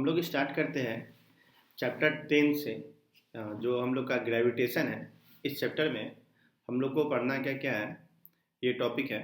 हम लोग स्टार्ट करते हैं चैप्टर 10 से। जो हम लोग का ग्रेविटेशन है। इस चैप्टर में हम लोग को पढ़ना क्या क्या है, ये टॉपिक है।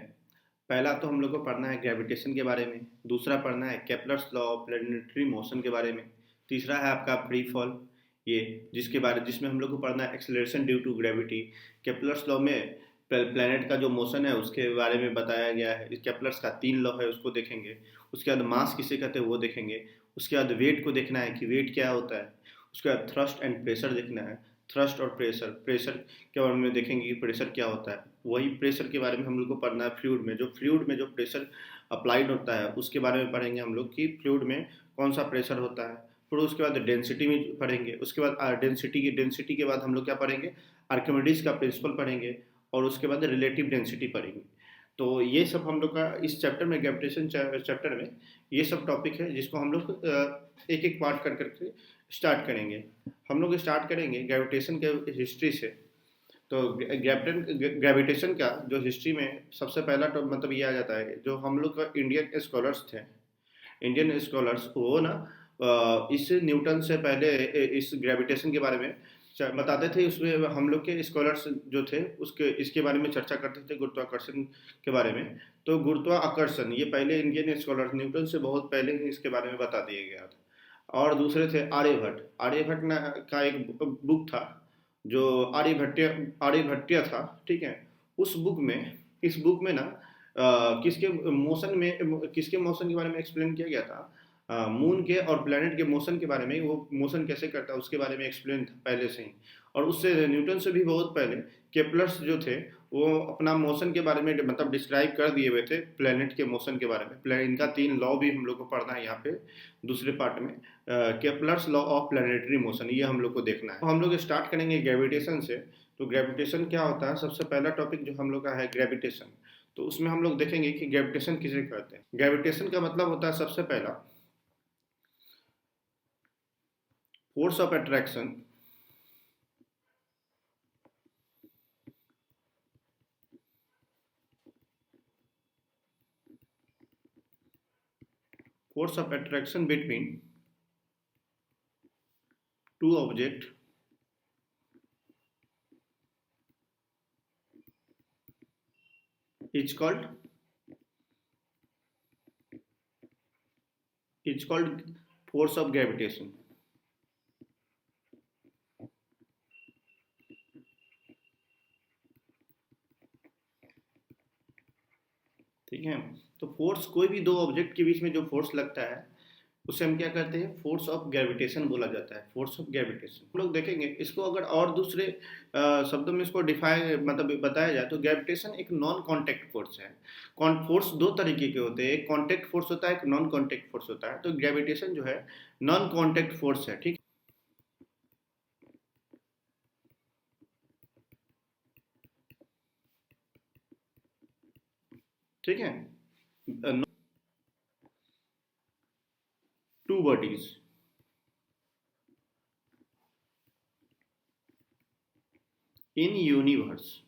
पहला तो हम लोग को पढ़ना है ग्रेविटेशन के बारे में। दूसरा पढ़ना है Kepler's law of planetary motion के बारे में। तीसरा है आपका फ्री फॉल, ये जिसमें हम लोग को पढ़ना है acceleration due to gravity. Kepler's law में प्लैनेट का जो मोशन है उसके बारे में बताया गया है। केपलर्स का 3 लॉ है, उसको देखेंगे। उसके बाद मास किसे कहते हैं वो देखेंगे। उसके बाद वेट को देखना है कि वेट क्या होता है। उसके बाद थ्रस्ट एंड प्रेशर देखना है। थ्रस्ट और प्रेशर प्रेशर के बारे में देखेंगे कि प्रेशर क्या होता है। वही प्रेशर के बारे में हम लोग को पढ़ना है। फ्लूइड में जो प्रेशर अप्लाइड होता है उसके बारे में पढ़ेंगे हम लोग कि फ्लूइड में कौन सा प्रेशर होता है। फिर उसके बाद डेंसिटी में पढ़ेंगे। उसके बाद डेंसिटी के बाद हम लोग क्या पढ़ेंगे, आर्किमिडीज का प्रिंसिपल पढ़ेंगे। और उसके बाद रिलेटिव डेंसिटी पढ़ेंगे। तो ये सब हम लोग का इस चैप्टर में, ग्रेविटेशन चैप्टर में ये सब टॉपिक है जिसको हम लोग एक एक पार्ट कर करके स्टार्ट करेंगे। हम लोग स्टार्ट करेंगे ग्रेविटेशन के हिस्ट्री से। तो ग्रेविटेशन का जो हिस्ट्री में सबसे पहला तो मतलब ये आ जाता है, जो हम लोग का इंडियन स्कॉलर्स थे, इंडियन स्कॉलर्स वो ना इस न्यूटन से पहले इस ग्रेविटेशन के बारे में बताते थे। उसमें हम लोग के स्कॉलर्स जो थे उसके इसके बारे में चर्चा करते थे, गुरुत्वाकर्षण के बारे में। तो गुरुत्वाकर्षण ये पहले इंडियन स्कॉलर्स न्यूटन से बहुत पहले ही इसके बारे में बता दिया गया था। और दूसरे थे आर्यभट्ट। का एक बुक था जो आर्यभट्टीय था, ठीक है। उस बुक में इस बुक में ना किसके मोशन के बारे में एक्सप्लेन किया गया था, मून के और प्लेनेट के मोशन के बारे में। वो मोशन कैसे करता है उसके बारे में एक्सप्लेन था पहले से ही। और उससे न्यूटन से भी बहुत पहले केपलर्स जो थे वो अपना मोशन के बारे में मतलब डिस्क्राइब कर दिए हुए थे, प्लेनेट के मोशन के बारे में। इनका 3 लॉ भी हम लोग को पढ़ना है यहाँ पे दूसरे पार्ट में। Kepler's law of planetary motion ये हम लोग को देखना है। तो हम लोग स्टार्ट करेंगे ग्रेविटेशन से। तो ग्रेविटेशन क्या होता है, सबसे पहला टॉपिक जो हम लोग का है ग्रेविटेशन। तो उसमें हम लोग देखेंगे कि ग्रेविटेशन किसे कहते हैं। ग्रेविटेशन का मतलब होता है सबसे पहला force of attraction. Force of attraction between two objects is called force of gravitation। ठीक है। तो फोर्स, कोई भी दो ऑब्जेक्ट के बीच में जो फोर्स लगता है उसे हम क्या कहते हैं, फोर्स ऑफ ग्रेविटेशन बोला जाता है। फोर्स ऑफ ग्रेविटेशन हम लोग देखेंगे इसको। अगर और दूसरे शब्दों में इसको डिफाइन मतलब बताया जाए तो ग्रेविटेशन एक नॉन कांटेक्ट फोर्स है। फोर्स दो तरीके के होते हैं, एक कांटेक्ट फोर्स होता है, एक नॉन कांटेक्ट फोर्स होता है। तो ग्रेविटेशन जो है नॉन कांटेक्ट फोर्स है, ठीक। ठीक है। टू बॉडीज इन यूनिवर्स,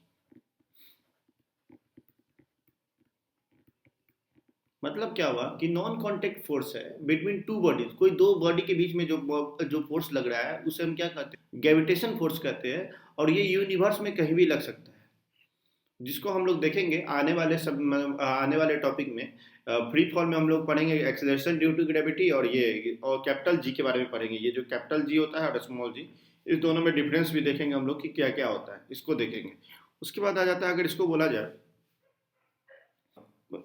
मतलब क्या हुआ कि नॉन कांटेक्ट फोर्स है बिटवीन टू बॉडीज। कोई दो बॉडी के बीच में जो जो फोर्स लग रहा है उसे हम क्या कहते हैं, ग्रेविटेशन फोर्स कहते हैं। और ये यूनिवर्स में कहीं भी लग सकता है, जिसको हम लोग देखेंगे आने वाले टॉपिक में। फ्री फॉल में हम लोग पढ़ेंगे एक्सेलरेशन ड्यू टू ग्रेविटी, और कैपिटल जी के बारे में पढ़ेंगे। ये जो कैपिटल जी होता है और स्मॉल जी, इस दोनों में डिफरेंस भी देखेंगे हम लोग कि क्या क्या होता है, इसको देखेंगे। उसके बाद आ जाता है, अगर इसको बोला जाए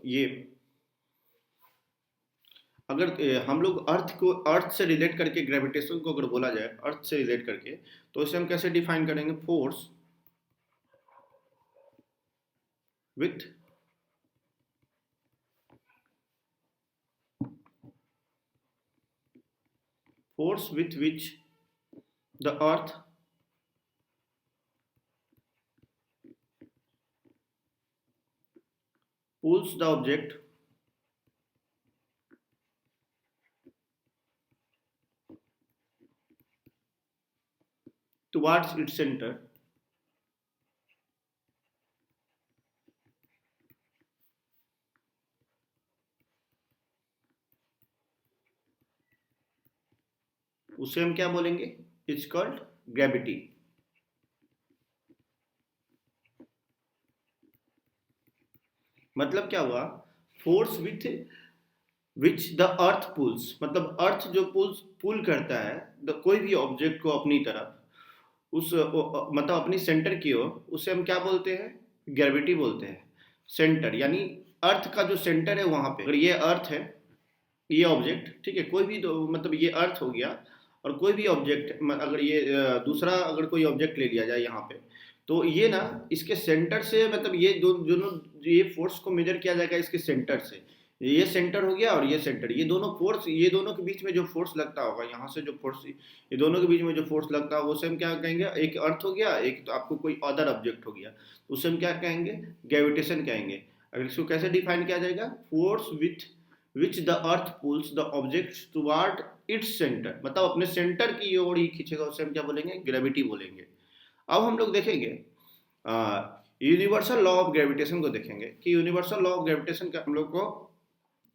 ये, अगर हम लोग अर्थ से रिलेट करके ग्रेविटेशन को अगर बोला जाए अर्थ से रिलेट करके, तो इसे हम कैसे डिफाइन करेंगे, force with which the earth pulls the object towards its center उसे हम क्या बोलेंगे? It's called gravity. मतलब क्या हुआ? Force with which the earth pulls, मतलब अर्थ जो पुल करता है कोई भी ऑब्जेक्ट को अपनी तरफ, उस मतलब अपनी सेंटर की ओर, उसे हम क्या बोलते हैं? ग्रेविटी बोलते हैं। सेंटर यानी अर्थ का जो सेंटर है वहां पे, अगर ये अर्थ है, ये ऑब्जेक्ट, ठीक है, कोई भी मतलब ये अर्थ हो गया, और कोई भी ऑब्जेक्ट, अगर ये दूसरा अगर कोई ऑब्जेक्ट ले लिया जाए यहाँ पे, तो ये ना इसके सेंटर से, मतलब ये दोनों, ये फोर्स को मेजर किया जाएगा इसके सेंटर से। ये सेंटर हो गया और ये सेंटर, ये दोनों फोर्स, ये दोनों के बीच में जो फोर्स लगता होगा, यहाँ से जो फोर्स, ये दोनों के बीच में जो फोर्स लगता होगा उसे हम क्या कहेंगे? एक अर्थ हो गया, एक तो आपको कोई अदर ऑब्जेक्ट हो गया, उसे हम क्या कहेंगे? ग्रेविटेशन कहेंगे। अगर इसको कैसे डिफाइन किया जाएगा? Force with which the earth pulls the object toward its centre, मतलब अपने सेंटर की ओर ही खींचेगा, उसे हम क्या बोलेंगे? ग्रेविटी बोलेंगे। अब हम लोग देखेंगे यूनिवर्सल लॉ ऑफ ग्रेविटेशन को, देखेंगे कि यूनिवर्सल लॉ ऑफ ग्रेविटेशन का हम लोग को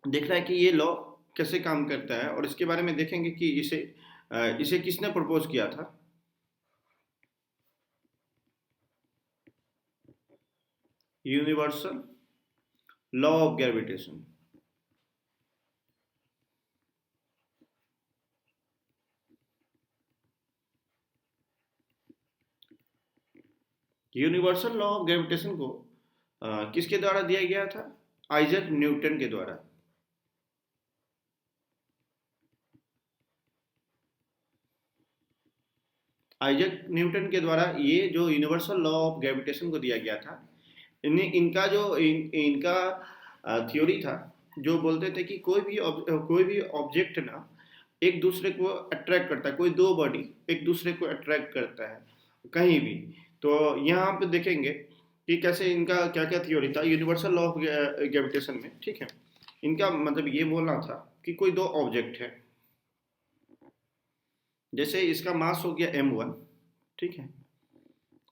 देखना है कि ये लॉ कैसे काम करता है, और इसके बारे में देखेंगे कि इसे किसने प्रपोज किया था। Universal law of gravitation. Universal law of gravitation को किसके द्वारा दिया गया था? आइजैक न्यूटन के द्वारा। आइजैक न्यूटन के द्वारा ये जो यूनिवर्सल लॉ ऑफ ग्रेविटेशन को दिया गया था, इनका जो इनका थ्योरी था, जो बोलते थे कि कोई भी ऑब्जेक्ट ना एक दूसरे को अट्रैक्ट करता है, कोई दो बॉडी एक दूसरे को अट्रैक्ट करता है कहीं भी। तो यहाँ पे देखेंगे कि कैसे इनका क्या क्या थ्योरी था यूनिवर्सल लॉ ऑफ ग्रेविटेशन में, ठीक है। इनका मतलब ये बोलना था कि कोई दो ऑब्जेक्ट है, जैसे इसका मास हो गया m1, ठीक है,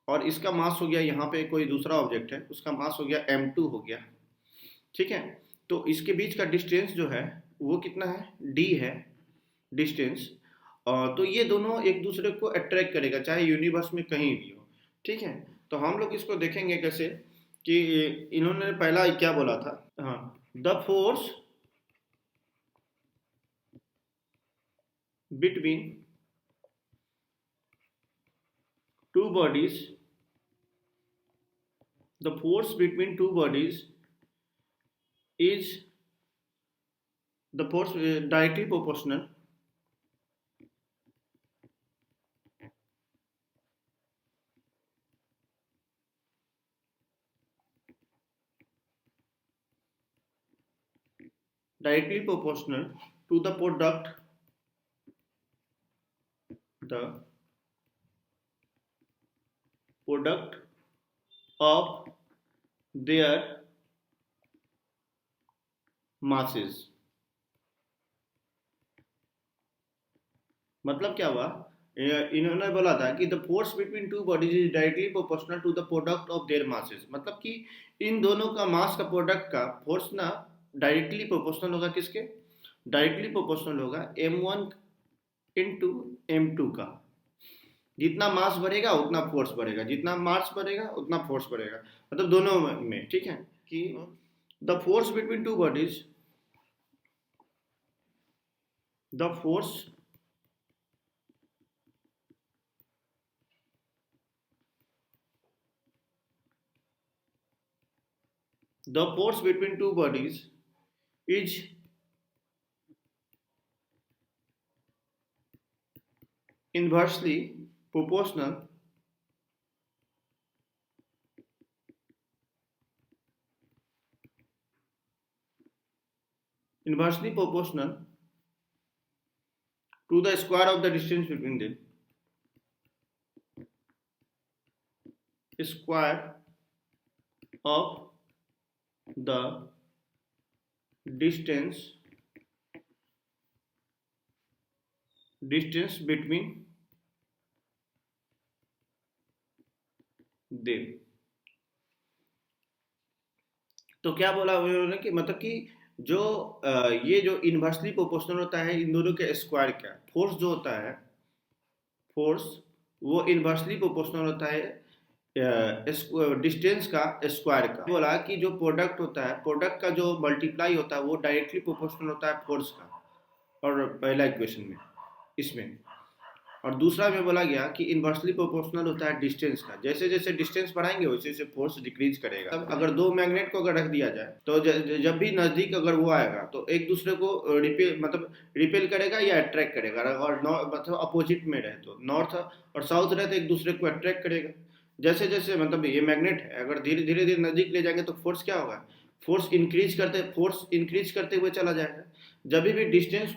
और इसका मास हो गया, यहाँ पे कोई दूसरा ऑब्जेक्ट है उसका मास हो गया m2 हो गया, ठीक है। तो इसके बीच का डिस्टेंस जो है वो कितना है? d है डिस्टेंस। तो ये दोनों एक दूसरे को अट्रैक्ट करेगा, चाहे यूनिवर्स में कहीं भी हो, ठीक है। तो हम लोग इसको देखेंगे कैसे, कि इन्होंने पहला क्या बोला था? हाँ, the force between two bodies, the force between two bodies is the force directly proportional to the product of their masses। मतलब क्या हुआ? इन्होंने बोला था कि the force between two bodies is directly proportional to the product of their masses, मतलब कि इन दोनों का मास का प्रोडक्ट का फोर्स ना डायरेक्टली प्रोपोर्शनल होगा, किसके? डायरेक्टली प्रोपोर्शनल होगा m1 इंटू m2 का। जितना मास बढ़ेगा उतना फोर्स बढ़ेगा, जितना मास बढ़ेगा उतना फोर्स बढ़ेगा, मतलब दोनों में, ठीक है। कि the force between two bodies, the force between two bodies is inversely proportional to the square of the distance between them, square of the distance between them। तो क्या बोला उन्होंने कि मतलब कि जो ये जो इन्वर्सली प्रोपोर्शनल होता है इन दोनों के स्क्वायर का, फोर्स जो होता है, फोर्स वो इन्वर्सली प्रोपोर्शनल होता है डिस्टेंस का स्क्वायर का। बोला कि जो प्रोडक्ट होता है, प्रोडक्ट का जो मल्टीप्लाई होता है वो डायरेक्टली प्रोपोर्शनल होता है फोर्स का, और पहला इक्वेशन में इसमें। और दूसरा में बोला गया कि इन्वर्सली प्रोपोर्शनल होता है डिस्टेंस का, जैसे जैसे डिस्टेंस बढ़ाएंगे वैसे वैसे फोर्स डिक्रीज करेगा। अब अगर दो मैग्नेट को अगर रख दिया जाए तो जब भी नजदीक अगर वो आएगा तो एक दूसरे को रिपेल करेगा या अट्रैक्ट करेगा, और मतलब अपोजिट में रहे तो नॉर्थ और साउथ रहे तो एक दूसरे को अट्रैक्ट करेगा। जैसे जैसे मतलब ये मैग्नेट है, अगर धीरे धीरे धीरे नजदीक ले जाएंगे तो फोर्स इंक्रीज करते हुए चला जाएगा। जब भी डिस्टेंस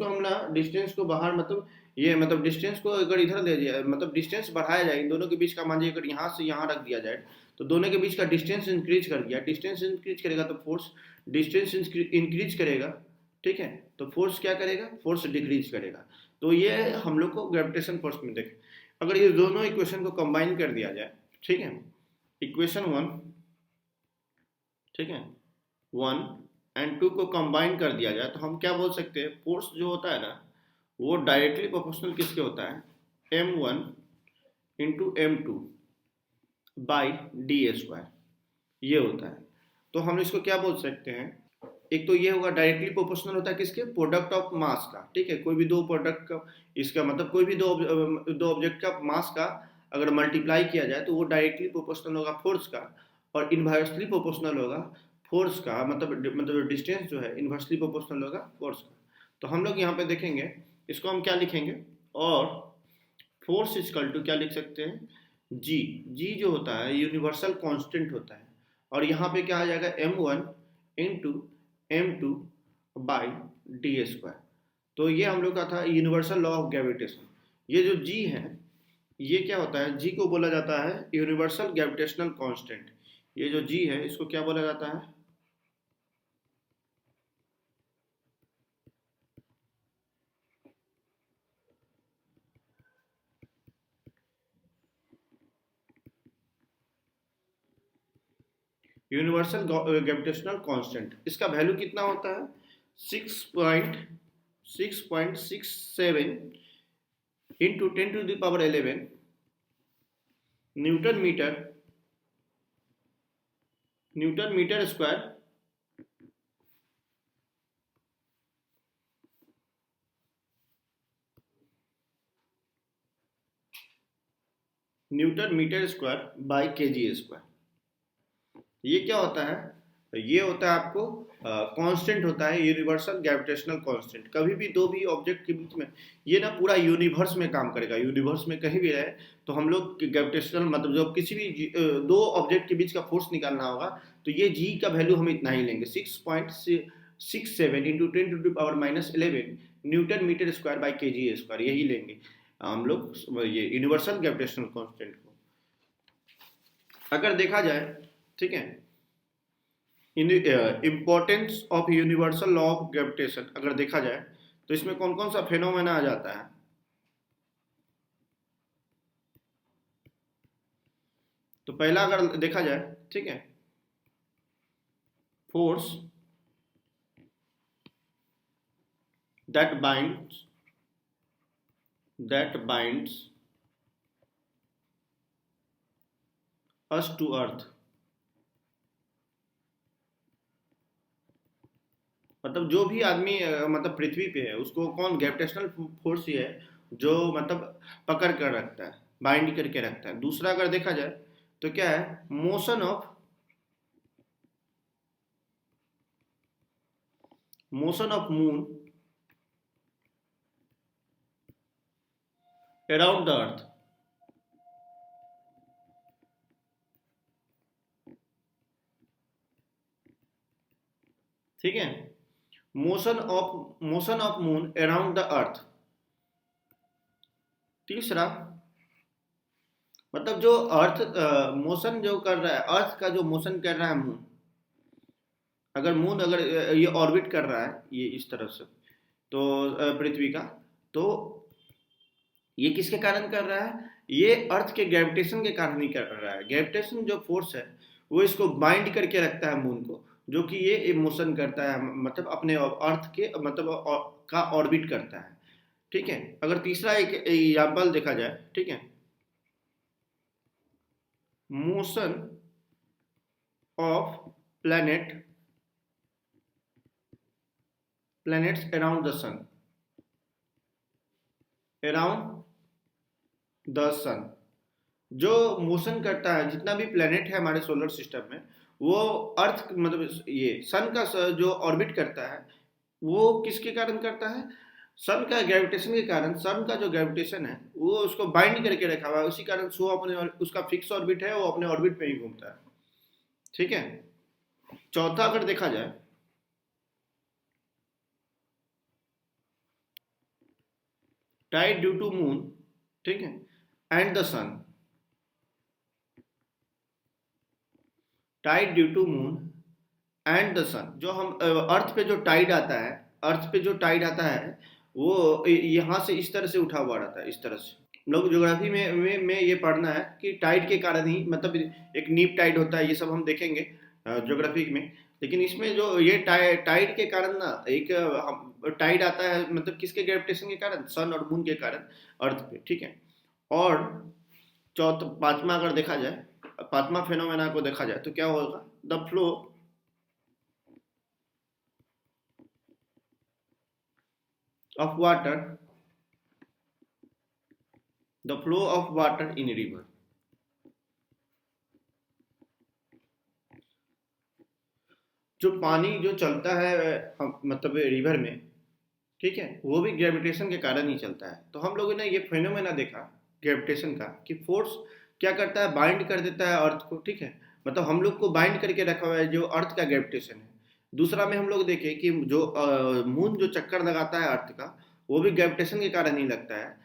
को बाहर मतलब ये मतलब डिस्टेंस को अगर इधर ले दिया, मतलब डिस्टेंस बढ़ाया जाए इन दोनों के बीच का, मान लीजिए अगर यहाँ से यहाँ रख दिया जाए तो दोनों के बीच का डिस्टेंस इंक्रीज कर दिया, डिस्टेंस इंक्रीज करेगा तो फोर्स डिस्टेंस इंक्रीज करेगा, ठीक है, तो फोर्स क्या करेगा, फोर्स डिक्रीज करेगा। तो ये हम लोग को ग्रेविटेशन फोर्स में देखें, अगर ये दोनों इक्वेशन को कंबाइन कर दिया जाए, ठीक है, इक्वेशन 1, ठीक है, 1 एंड 2 को कंबाइन कर दिया जाए तो हम क्या बोल सकते हैं, फोर्स जो होता है ना वो डायरेक्टली प्रोपोर्शनल किसके होता है, m1 into m2 by D square, ये होता है। तो हम इसको क्या बोल सकते हैं, एक तो ये होगा डायरेक्टली प्रोपोर्शनल होता है किसके, प्रोडक्ट ऑफ मास का, ठीक है, कोई भी दो प्रोडक्ट का, इसका मतलब कोई भी दो ऑब्जेक्ट का मास का अगर मल्टीप्लाई किया जाए तो वो डायरेक्टली प्रोपोर्शनल होगा फोर्स का, और इन्वर्सली प्रोपोर्शनल होगा फोर्स का, मतलब डिस्टेंस जो है इन्वर्सली प्रोपोर्शनल होगा फोर्स का। तो हम लोग यहाँ पे देखेंगे इसको हम क्या लिखेंगे, और फोर्स इक्वल टू क्या लिख सकते हैं, जी, जी जो होता है यूनिवर्सल कांस्टेंट होता है, और यहाँ पे क्या आ जाएगा m1 into m2 by D square. तो ये हम लोग का था यूनिवर्सल लॉ ऑफ ग्रेविटेशन। ये जो जी है ये क्या होता है, जी को बोला जाता है यूनिवर्सल ग्रेविटेशनल कांस्टेंट। ये जो जी है इसको क्या बोला जाता है, यूनिवर्सल ग्रेविटेशनल कांस्टेंट। इसका वैल्यू कितना होता है, 6.667 into 10⁻11 newton metre square by KG square. ये क्या होता है, ये होता है आपको कांस्टेंट होता है यूनिवर्सल ग्रेविटेशनल कांस्टेंट। कभी भी दो भी ऑब्जेक्ट के बीच में, ये ना पूरा यूनिवर्स में काम करेगा, यूनिवर्स में कहीं भी रहे तो हम लोग ग्रेविटेशनल मतलब जब किसी भी दो ऑब्जेक्ट के बीच का फोर्स निकालना होगा तो ये जी का वैल्यू हम इतना ही लेंगे, 6.67 into 10⁻11 newton metre square by KG square, यही लेंगे हम लोग ये यूनिवर्सल ग्रेविटेशनल कांस्टेंट को। अगर देखा जाए, ठीक है, importance of universal law of gravitation अगर देखा जाए तो इसमें कौन कौन सा फेनोमेना आ जाता है, तो पहला अगर देखा जाए, ठीक है, force that binds us to earth, मतलब जो भी आदमी मतलब पृथ्वी पे है उसको कौन, ग्रेविटेशनल फोर्स ही है जो मतलब पकड़ कर रखता है, बाइंड करके रखता है। दूसरा अगर देखा जाए तो क्या है, motion of moon around the earth, ठीक है, motion of moon around the earth. तीसरा मतलब जो अर्थ मोशन जो कर रहा है, अर्थ का जो मोशन कर रहा है मून, अगर ये ऑर्बिट कर रहा है ये इस तरफ से तो पृथ्वी का, तो ये किसके कारण कर रहा है, ये अर्थ के ग्रेविटेशन के कारण ही कर रहा है। ग्रेविटेशन जो फोर्स है वो इसको बाइंड करके रखता है मून को, जो कि ये मोशन करता है, मतलब अपने अर्थ के मतलब का ऑर्बिट करता है। ठीक है, अगर तीसरा एक एग्जाम्पल देखा जाए, ठीक है, motion of planet planets around the sun, around the sun, जो मोशन करता है, जितना भी प्लेनेट है हमारे सोलर सिस्टम में, वो अर्थ मतलब ये सन का जो ऑर्बिट करता है, वो किसके कारण करता है? सन का ग्रेविटेशन के कारण। सन का जो ग्रेविटेशन है वो उसको बाइंड करके रखा हुआ है, उसी कारण वो अपने उसका फिक्स ऑर्बिट है, वो अपने ऑर्बिट पे ही घूमता है। ठीक है, चौथा अगर देखा जाए, टाइड ड्यू टू मून, ठीक है, and the sun, tide due to moon and the sun, जो हम अर्थ पे जो टाइड आता है, अर्थ पे जो टाइड आता है वो यहाँ से इस तरह से उठा हुआ रहता है, इस तरह से। हम लोग ज्योग्राफी में ये पढ़ना है कि टाइड के कारण ही, मतलब एक नीप टाइड होता है, ये सब हम देखेंगे ज्योग्राफी में। लेकिन इसमें जो ये टाइड के कारण ना, एक टाइड आता है मतलब किसके ग्रेविटेशन के कारण? सन और मून के कारण अर्थ पे। ठीक है, और पांचवा अगर देखा जाए, पांचवा फेनोमेना को देखा जाए तो क्या होगा? The flow of water, the flow of water in river, जो पानी जो चलता है मतलब रिवर में, ठीक है, वो भी ग्रेविटेशन के कारण ही चलता है। तो हम लोगों ने ये फेनोमेना देखा ग्रेविटेशन का कि फोर्स क्या करता है? बाइंड कर देता है अर्थ को। ठीक है, मतलब हम लोग को बाइंड करके रखा हुआ है जो अर्थ का ग्रेविटेशन है। दूसरा में हम लोग देखें कि जो मून जो चक्कर लगाता है अर्थ का, वो भी ग्रेविटेशन के कारण ही लगता है।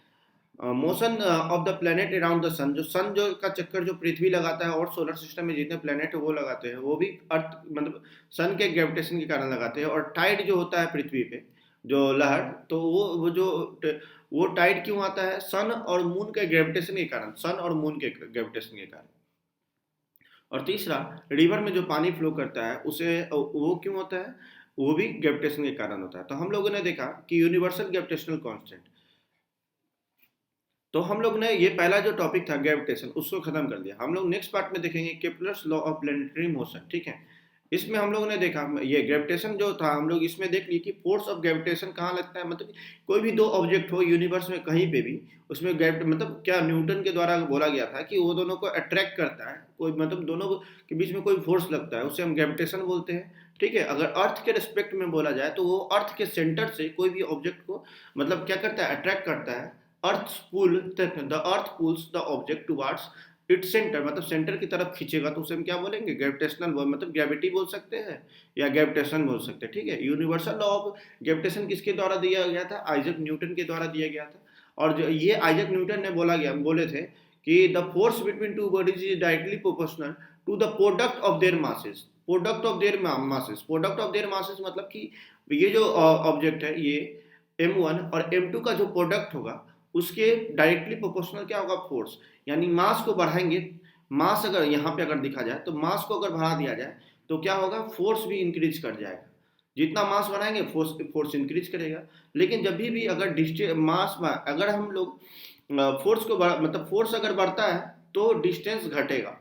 Motion of the planet around the sun, जो सन जो का चक्कर जो पृथ्वी लगाता है और सोलर सिस्टम में जितने प्लेनेट है वो लगाते हैं, वो भी अर्थ मतलब सन के ग्रेविटेशन के कारण लगाते हैं। और टाइड जो होता है पृथ्वी पे, जो लहर, तो वो टाइड क्यों आता है? सन और मून के ग्रेविटेशन के कारण, सन और मून के ग्रेविटेशन के कारण। और तीसरा, रिवर में जो पानी फ्लो करता है उसे वो क्यों होता है? वो भी ग्रेविटेशन के कारण होता है। तो हम लोगों ने देखा कि यूनिवर्सल ग्रेविटेशनल कांस्टेंट। तो हम लोग ने ये पहला जो टॉपिक था ग्रेविटेशन, उसको खत्म कर दिया। हम लोग नेक्स्ट पार्ट में देखेंगे Kepler's law of planetary motion. ठीक है, इसमें हम लोगों ने देखा ये ग्रेविटेशन जो था, हम लोग इसमें देख लिए कि फोर्स ऑफ ग्रेविटेशन कहाँ लगता है। मतलब कोई भी दो ऑब्जेक्ट हो यूनिवर्स में कहीं पे भी, उसमें मतलब क्या न्यूटन के द्वारा बोला गया था कि वो दोनों को अट्रैक्ट करता है, कोई मतलब दोनों के बीच में कोई फोर्स लगता है, उसे हम ग्रेविटेशन बोलते हैं। ठीक है, अगर अर्थ के रिस्पेक्ट में बोला जाए तो वो अर्थ के सेंटर से कोई भी ऑब्जेक्ट को मतलब क्या करता है? अट्रैक्ट करता है। The earth pulls the object towards its centre, मतलब सेंटर की तरफ खींचेगा, तो उसे हम क्या बोलेंगे? ग्रेविटेशनल, मतलब ग्रेविटी बोल सकते हैं या ग्रेविटेशन बोल सकते हैं। ठीक है, यूनिवर्सल लॉ ऑफ ग्रेविटेशन किसके द्वारा दिया गया था? आइजक न्यूटन के द्वारा दिया गया था। और जो ये आइजक न्यूटन ने बोले थे कि the force between two bodies is directly proportional to the product of their masses. Product of their masses, product of their masses मतलब कि ये जो ऑब्जेक्ट है, ये m1 और m2 का जो प्रोडक्ट होगा उसके डायरेक्टली प्रोपोर्शनल क्या होगा? फोर्स। यानी मास को बढ़ाएंगे, मास अगर यहाँ पे अगर दिखा जाए तो मास को अगर बढ़ा दिया जाए तो क्या होगा? फोर्स भी इंक्रीज कर जाएगा। जितना मास बढ़ाएंगे फोर्स इंक्रीज करेगा। लेकिन जब भी अगर मास अगर हम लोग फोर्स को मतलब फोर्स अगर बढ़ता है तो डिस्टेंस घटेगा,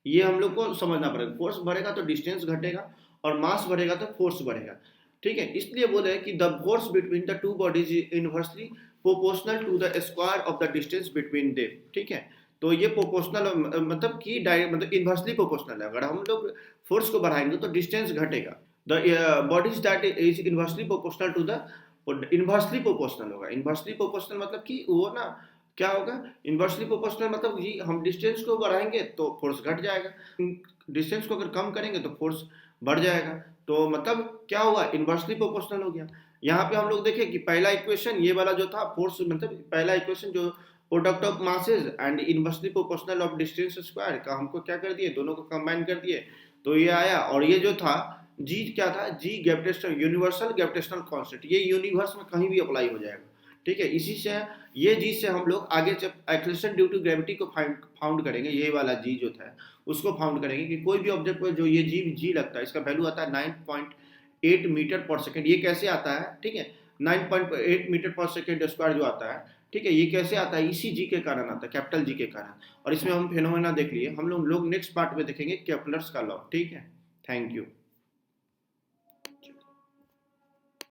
ये हम लोग को समझना पड़ेगा। फोर्स बढ़ेगा तो डिस्टेंस घटेगा, और मास बढ़ेगा तो फोर्स बढ़ेगा। ठीक है, इसलिए बोले कि the force between the two bodies inversely proportional to the square of the distance between them. ठीक है, तो ये प्रोपोर्शनल मतलब कि डायरेक्ट मतलब इनवर्सली प्रोपोर्शनल है। अगर हम लोग फोर्स को बढ़ाएंगे तो डिस्टेंस घटेगा। The bodies that is inversely proportional to the, inversely proportional होगा। इनवर्सली प्रोपोर्शनल मतलब कि वो ना क्या होगा? इनवर्सली प्रोपोर्शनल मतलब जी हम डिस्टेंस को बढ़ाएंगे तो फोर्स घट जाएगा, डिस्टेंस को अगर कम करेंगे तो फोर्स बढ़ जाएगा। तो मतलब क्या होगा? इनवर्सली प्रोपोर्शनल हो गया। यहाँ पे हम लोग देखें कि पहला इक्वेशन ये वाला जो था फोर्स, मतलब पहला इक्वेशन जो product of masses and inversely proportional of distance square का, हमको क्या कर दिए? दोनों को कंबाइन कर दिए तो ये आया। और ये जो था जी क्या था? जी ग्रेविटेशनल, यूनिवर्सल ग्रेविटेशनल कांस्टेंट, ये यूनिवर्स में कहीं भी अप्लाई हो जाएगा। ठीक है। इसी से ये जी से हम लोग आगे जब एक्सेलरेशन ड्यू टू ग्रेविटी को फाउंड करेंगे, ये वाला जी जो था उसको फाउंड करेंगे कि कोई भी ऑब्जेक्ट पर जो ये जी लगता है, इसका वैल्यू आता है 9.8 मीटर पर सेकेंड। ये कैसे आता है, ठीक है, 9.8 मीटर पर सेकेंड स्क्वायर जो आता है, ठीक है, ये कैसे आता है, इसी जी के कारण आता है, कैपिटल जी के कारण। और इसमें हम फेनोमेना देख लिए, हम लोग नेक्स्ट पार्ट में देखेंगे केप्लर्स का लॉ। ठीक है, थैंक यू।